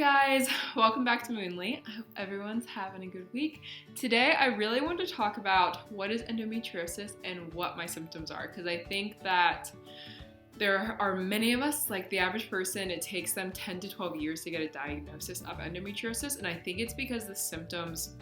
guys, welcome back to Moonli. I hope everyone's having a good week. Today I really want to talk about what is endometriosis and what my symptoms are, because I think that there are many of us, like the average person, it takes them 10 to 12 years to get a diagnosis of endometriosis, and I think it's because the symptoms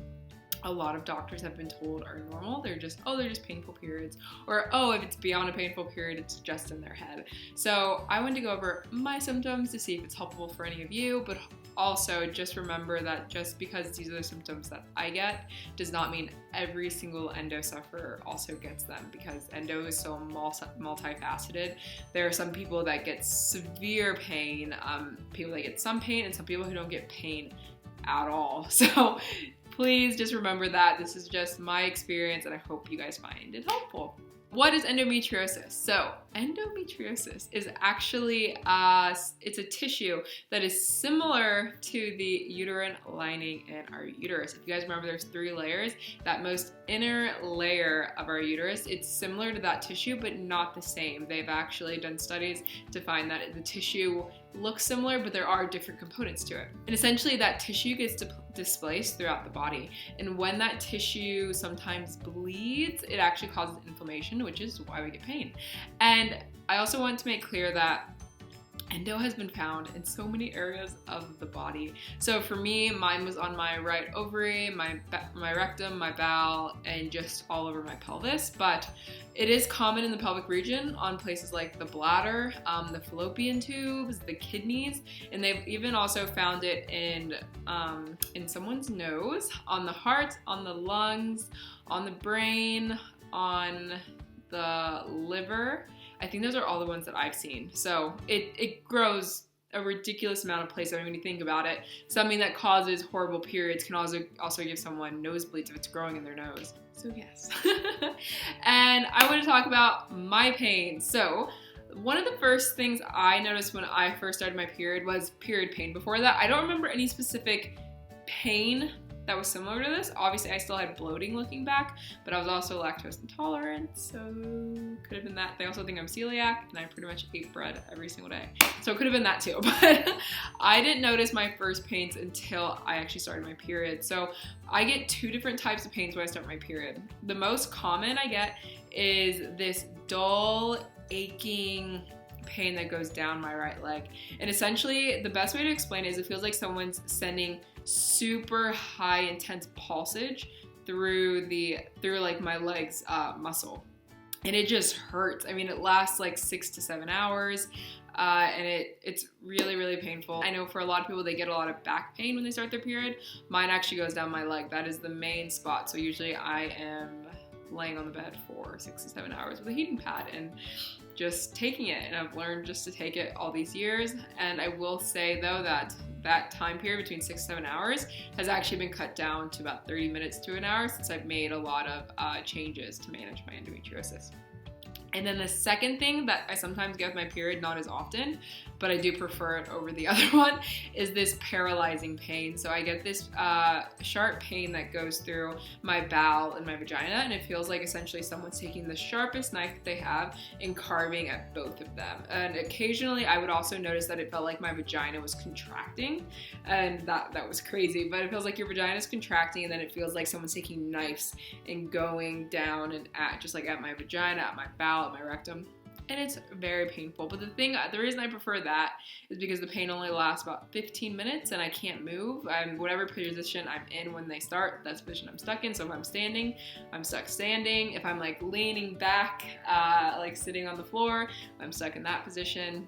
a lot of doctors have been told are normal. They're just painful periods, or if it's beyond a painful period, it's just in their head. So I wanted to go over my symptoms to see if it's helpful for any of you, but also just remember that just because these are the symptoms that I get does not mean every single endo sufferer also gets them, because endo is so multifaceted. There are some people that get severe pain, people that get some pain, and some people who don't get pain at all. So please just remember that this is just my experience, and I hope you guys find it helpful. What is endometriosis? So endometriosis is actually it's a tissue that is similar to the uterine lining in our uterus. If you guys remember, there's 3 layers. That most inner layer of our uterus, it's similar to that tissue, but not the same. They've actually done studies to find that the tissue looks similar, but there are different components to it. And essentially that tissue gets displaced throughout the body. And when that tissue sometimes bleeds, it actually causes inflammation, which is why we get pain. And I also want to make clear that endo has been found in so many areas of the body. So for me, mine was on my right ovary, my rectum, my bowel, and just all over my pelvis. But it is common in the pelvic region on places like the bladder, the fallopian tubes, the kidneys, and they've even also found it in someone's nose, on the heart, on the lungs, on the brain, on the liver. I think those are all the ones that I've seen. So it grows a ridiculous amount of places. I mean, when you think about it, something that causes horrible periods can also give someone nosebleeds if it's growing in their nose. So yes. And I want to talk about my pain. So one of the first things I noticed when I first started my period was period pain. Before that, I don't remember any specific pain that was similar to this. Obviously, I still had bloating looking back, but I was also lactose intolerant, so could have been that. They also think I'm celiac, and I pretty much ate bread every single day. So it could have been that too, but I didn't notice my first pains until I actually started my period. So I get 2 different types of pains when I start my period. The most common I get is this dull, aching pain that goes down my right leg. And essentially, the best way to explain it is it feels like someone's sending super high intense pulsage through like my legs muscle, and it just hurts. I mean, it lasts like 6 to 7 hours, and it's really painful. I know for a lot of people, they get a lot of back pain when they start their period. Mine actually goes down my leg. That is the main spot. So usually I am laying on the bed for 6 to 7 hours with a heating pad and just taking it, and I've learned just to take it all these years. And I will say though that time period between 6 to 7 hours has actually been cut down to about 30 minutes to an hour since I've made a lot of changes to manage my endometriosis. And then the second thing that I sometimes get with my period, not as often, but I do prefer it over the other one, is this paralyzing pain. So I get this sharp pain that goes through my bowel and my vagina, and it feels like essentially someone's taking the sharpest knife that they have and carving at both of them. And occasionally I would also notice that it felt like my vagina was contracting, and that was crazy, but it feels like your vagina is contracting, and then it feels like someone's taking knives and going down and just like at my vagina, at my bowel, at my rectum, and it's very painful. But the reason I prefer that is because the pain only lasts about 15 minutes and I can't move. Whatever position I'm in when they start, that's the position I'm stuck in. So if I'm standing, I'm stuck standing. If I'm like leaning back, like sitting on the floor, I'm stuck in that position.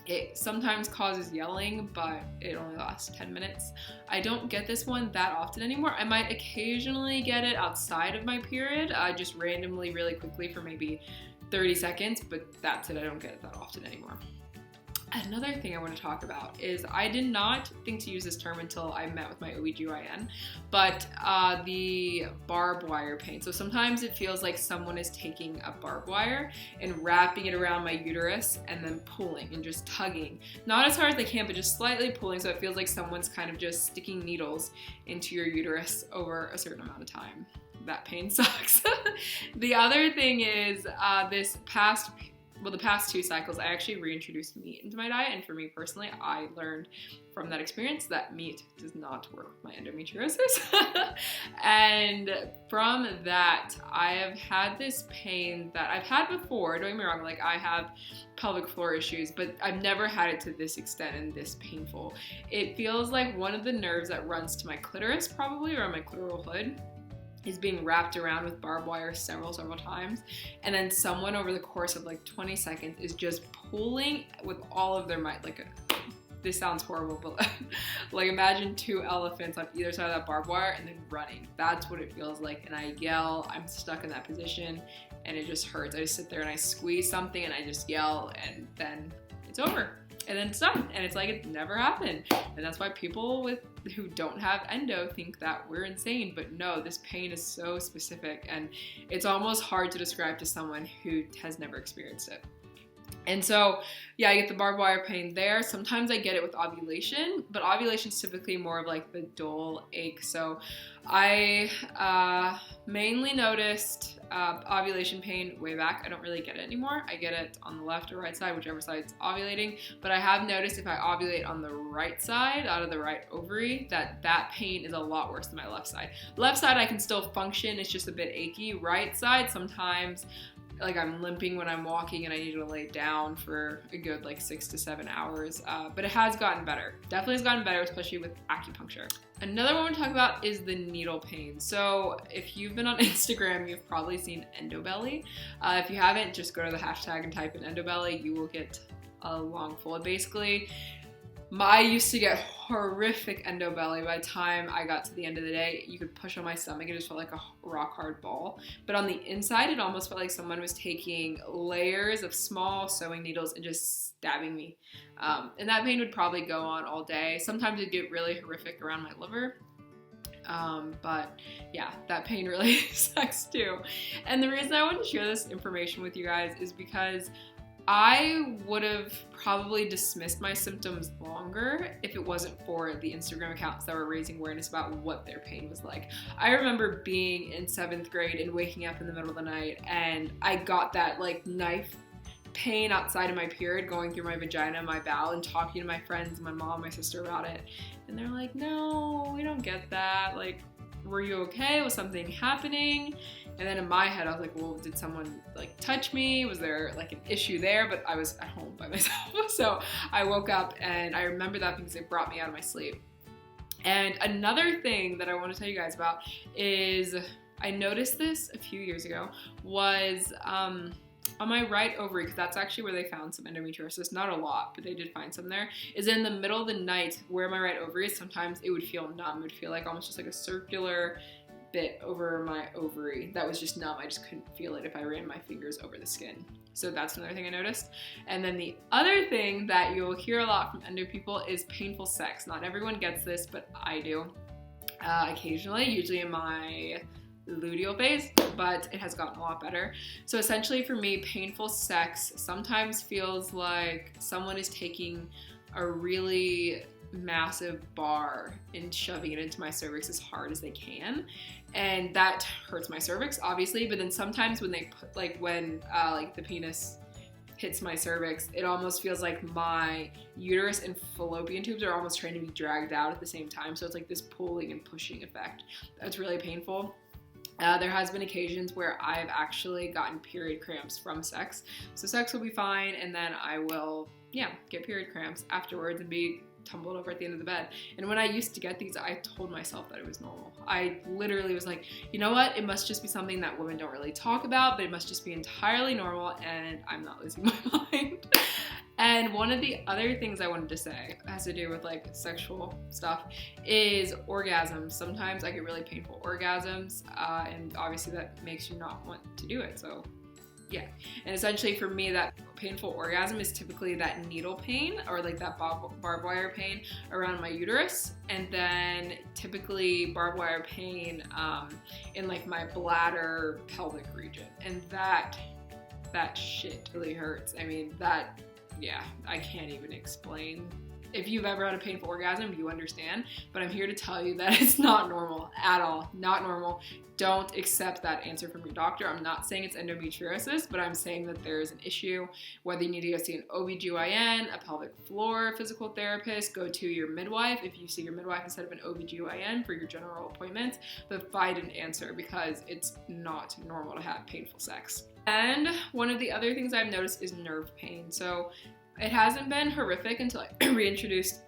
It sometimes causes yelling, but it only lasts 10 minutes. I don't get this one that often anymore. I might occasionally get it outside of my period, just randomly, really quickly for maybe 30 seconds, but that's it. I don't get it that often anymore. Another thing I want to talk about is I did not think to use this term until I met with my OBGYN, but the barbed wire pain. So sometimes it feels like someone is taking a barbed wire and wrapping it around my uterus and then pulling and just tugging. Not as hard as they can, but just slightly pulling, so it feels like someone's kind of just sticking needles into your uterus over a certain amount of time. That pain sucks. The other thing is this past the past 2 cycles, I actually reintroduced meat into my diet. And for me personally, I learned from that experience that meat does not work with my endometriosis. And from that, I have had this pain that I've had before. Don't get me wrong, like I have pelvic floor issues, but I've never had it to this extent and this painful. It feels like one of the nerves that runs to my clitoris, probably, or my clitoral hood, is being wrapped around with barbed wire several times, and then someone over the course of like 20 seconds is just pulling with all of their might, like this sounds horrible, but like imagine 2 elephants on either side of that barbed wire and then running. That's what it feels like, and I yell, I'm stuck in that position, and it just hurts. I just sit there and I squeeze something and I just yell, and then it's over. And then it's done, and it's like it never happened. And that's why people who don't have endo think that we're insane, but no, this pain is so specific, and it's almost hard to describe to someone who has never experienced it. And so, yeah, I get the barbed wire pain there. Sometimes I get it with ovulation, but ovulation is typically more of like the dull ache. So I mainly noticed ovulation pain way back. I don't really get it anymore. I get it on the left or right side, whichever side's ovulating. But I have noticed if I ovulate on the right side, out of the right ovary, that pain is a lot worse than my left side. Left side I can still function. It's just a bit achy. Right side, sometimes like I'm limping when I'm walking and I need to lay down for a good like 6 to 7 hours, but it has gotten better. Definitely has gotten better, especially with acupuncture. Another one to talk about is the needle pain. So if you've been on Instagram, you've probably seen endobelly. If you haven't, just go to the hashtag and type in endobelly. You will get a long full. Basically, I used to get horrific endobelly. By the time I got to the end of the day, you could push on my stomach. It just felt like a rock hard ball. But on the inside, it almost felt like someone was taking layers of small sewing needles and just stabbing me. And that pain would probably go on all day. Sometimes it'd get really horrific around my liver. But yeah, that pain really sucks too. And the reason I wanted to share this information with you guys is because I would have probably dismissed my symptoms longer if it wasn't for the Instagram accounts that were raising awareness about what their pain was like. I remember being in 7th grade and waking up in the middle of the night, and I got that like knife pain outside of my period going through my vagina and my bowel, and talking to my friends, my mom, my sister about it. And they're like, no, we don't get that. Like, were you okay? Was something happening? And then in my head, I was like, well, did someone like touch me? Was there like an issue there? But I was at home by myself. So I woke up and I remember that because it brought me out of my sleep. And another thing that I want to tell you guys about is I noticed this a few years ago was on my right ovary, because that's actually where they found some endometriosis, not a lot, but they did find some there, is in the middle of the night where my right ovary is. Sometimes it would feel numb. It would feel like almost just like a circular bit over my ovary that was just numb. I just couldn't feel it if I ran my fingers over the skin. So that's another thing I noticed. And then the other thing that you'll hear a lot from endo people is painful sex. Not everyone gets this, but I do. Occasionally, usually in my luteal phase, but it has gotten a lot better. So essentially for me, painful sex sometimes feels like someone is taking a really massive bar and shoving it into my cervix as hard as they can, and that hurts my cervix obviously. But then sometimes when they put like the penis hits my cervix, it almost feels like my uterus and fallopian tubes are almost trying to be dragged out at the same time. So it's like this pulling and pushing effect. That's really painful. There has been occasions where I've actually gotten period cramps from sex. So sex will be fine, and then I will, get period cramps afterwards and be tumbled over at the end of the bed. And when I used to get these, I told myself that it was normal. I literally was like, you know what? It must just be something that women don't really talk about, but it must just be entirely normal, and I'm not losing my mind. And one of the other things I wanted to say has to do with like sexual stuff is orgasms. Sometimes I get really painful orgasms, and obviously that makes you not want to do it. So yeah. And essentially for me, that painful orgasm is typically that needle pain or like that barbed wire pain around my uterus, and then typically barbed wire pain in like my bladder pelvic region. And that shit really hurts. I mean, I can't even explain if you've ever had a painful orgasm, you understand, but I'm here to tell you that it's not normal at all, not normal. Don't accept that answer from your doctor. I'm not saying it's endometriosis, but I'm saying that there is an issue, whether you need to go see an OBGYN, a pelvic floor physical therapist, go to your midwife if you see your midwife instead of an OBGYN for your general appointments, but find an answer because it's not normal to have painful sex. And one of the other things I've noticed is nerve pain. So it hasn't been horrific until I reintroduced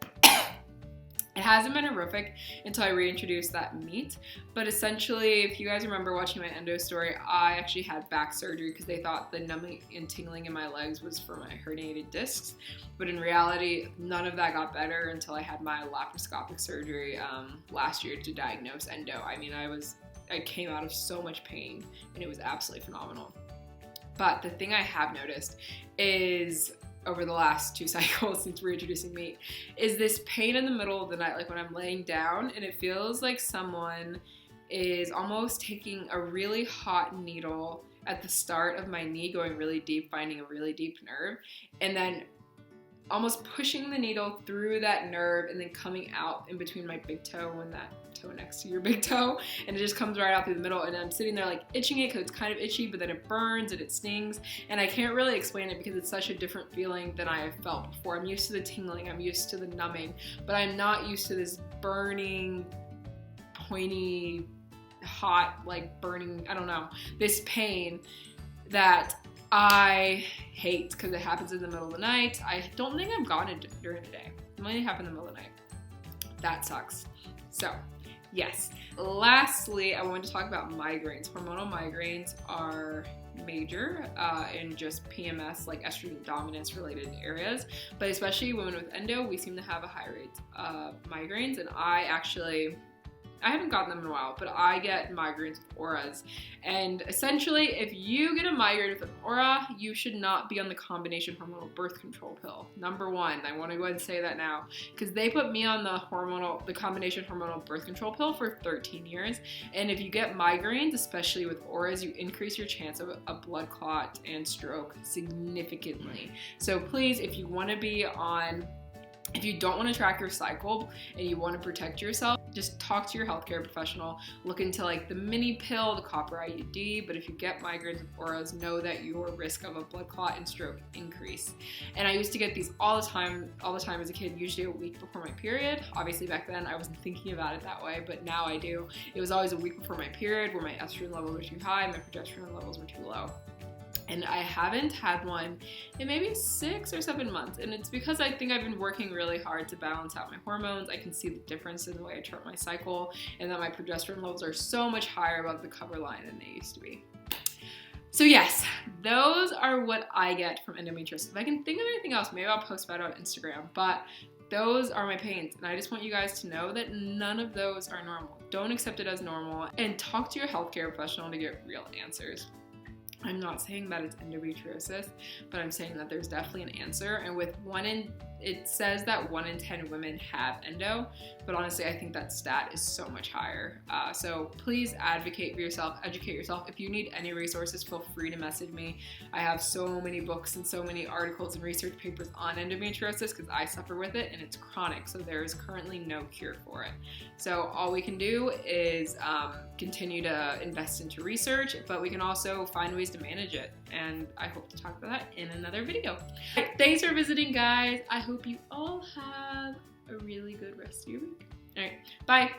that meat, but essentially, if you guys remember watching my endo story, I actually had back surgery because they thought the numbing and tingling in my legs was for my herniated discs, but in reality, none of that got better until I had my laparoscopic surgery last year to diagnose endo. I mean, I came out of so much pain, and it was absolutely phenomenal. But the thing I have noticed is, over the last 2 cycles since reintroducing meat, is this pain in the middle of the night, like when I'm laying down and it feels like someone is almost taking a really hot needle at the start of my knee, going really deep, finding a really deep nerve, and then almost pushing the needle through that nerve and then coming out in between my big toe and that toe next to your big toe, and it just comes right out through the middle, and I'm sitting there like itching it because it's kind of itchy, but then it burns and it stings, and I can't really explain it because it's such a different feeling than I have felt before. I'm used to the tingling, I'm used to the numbing, but I'm not used to this burning, pointy, hot, like burning, I don't know, this pain that I hate because it happens in the middle of the night. I don't think I've gotten it during the day. It might happen in the middle of the night. That sucks. So, yes. Lastly, I wanted to talk about migraines. Hormonal migraines are major in just PMS, like estrogen dominance related areas, but especially women with endo, we seem to have a high rate of migraines, and I haven't gotten them in a while, but I get migraines with auras. And essentially, if you get a migraine with an aura, you should not be on the combination hormonal birth control pill. Number one, I want to go ahead and say that now, because they put me on the combination hormonal birth control pill for 13 years. And if you get migraines, especially with auras, you increase your chance of a blood clot and stroke significantly. So please, if you don't want to track your cycle and you want to protect yourself, just talk to your healthcare professional. Look into like the mini pill, the copper IUD, but if you get migraines with auras, know that your risk of a blood clot and stroke increase. And I used to get these all the time as a kid, usually a week before my period. Obviously back then I wasn't thinking about it that way, but now I do. It was always a week before my period where my estrogen levels were too high, my progesterone levels were too low. And I haven't had one in maybe 6 or 7 months. And it's because I think I've been working really hard to balance out my hormones. I can see the difference in the way I chart my cycle, and that my progesterone levels are so much higher above the cover line than they used to be. So yes, those are what I get from endometriosis. If I can think of anything else, maybe I'll post about it on Instagram. But those are my pains, and I just want you guys to know that none of those are normal. Don't accept it as normal, and talk to your healthcare professional to get real answers. I'm not saying that it's endometriosis, but I'm saying that there's definitely an answer. And it says that 1 in 10 women have endo, but honestly, I think that stat is so much higher. So please advocate for yourself, educate yourself. If you need any resources, feel free to message me. I have so many books and so many articles and research papers on endometriosis because I suffer with it and it's chronic, so there is currently no cure for it. So all we can do is continue to invest into research, but we can also find ways to manage it, and I hope to talk about that in another video. Thanks for visiting, guys. I hope you all have a really good rest of your week. All right, bye.